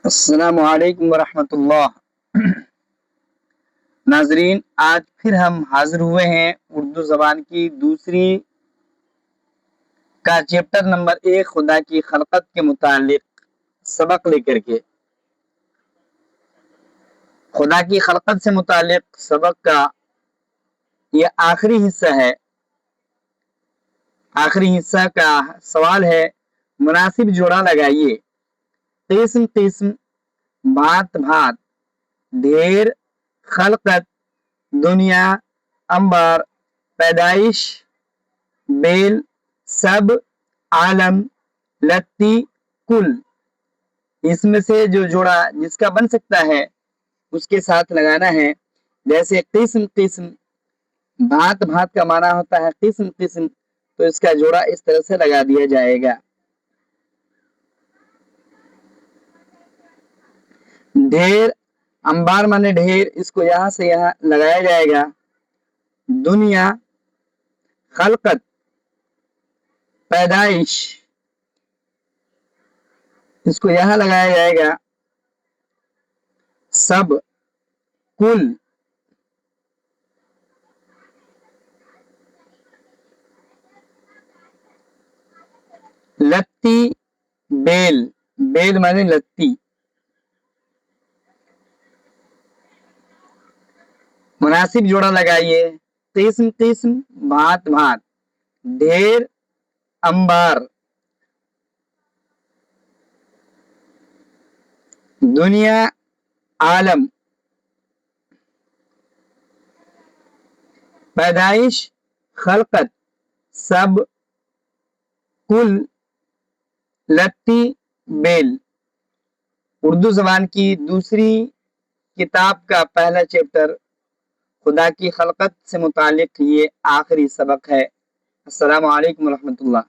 السلام علیکم ورحمۃ اللہ۔ ناظرین، آج پھر ہم حاضر ہوئے ہیں اردو زبان کی دوسری کا چیپٹر نمبر 1 خدا کی خلقت کے متعلق سبق لے کر کے۔ خدا کی خلقت سے متعلق سبق کا یہ آخری حصہ ہے۔ آخری حصہ کا سوال ہے، مناسب جوڑا لگائیے۔ قسم قسم، بھات بھات، ڈھیر، خلقت، دنیا، انبار، پیدائش، بیل، سب، عالم، لتی، کل۔ اس میں سے جو جوڑا جس کا بن سکتا ہے اس کے ساتھ لگانا ہے۔ جیسے قسم قسم، بھات بھات کا معنی ہوتا ہے قسم قسم، تو اس کا جوڑا اس طرح سے لگا دیا جائے گا۔ ڈھیر، انبار مانے ڈھیر، اس کو یہاں سے یہاں لگایا جائے گا۔ دنیا، خلقت، پیدائش، اس کو یہاں لگایا جائے گا۔ سب، کل، لتی، بیل، بیل مانے لتی۔ مناسب جوڑا لگائیے۔ قسم قسم، بھات بھات، ڈھیر، انبار، دنیا، عالم، پیدائش، خلقت، سب، کل، لتی، بیل۔ اردو زبان کی دوسری کتاب کا پہلا چیپٹر خدا کی خلقت سے متعلق یہ آخری سبق ہے۔ السلام علیکم ورحمۃ اللہ۔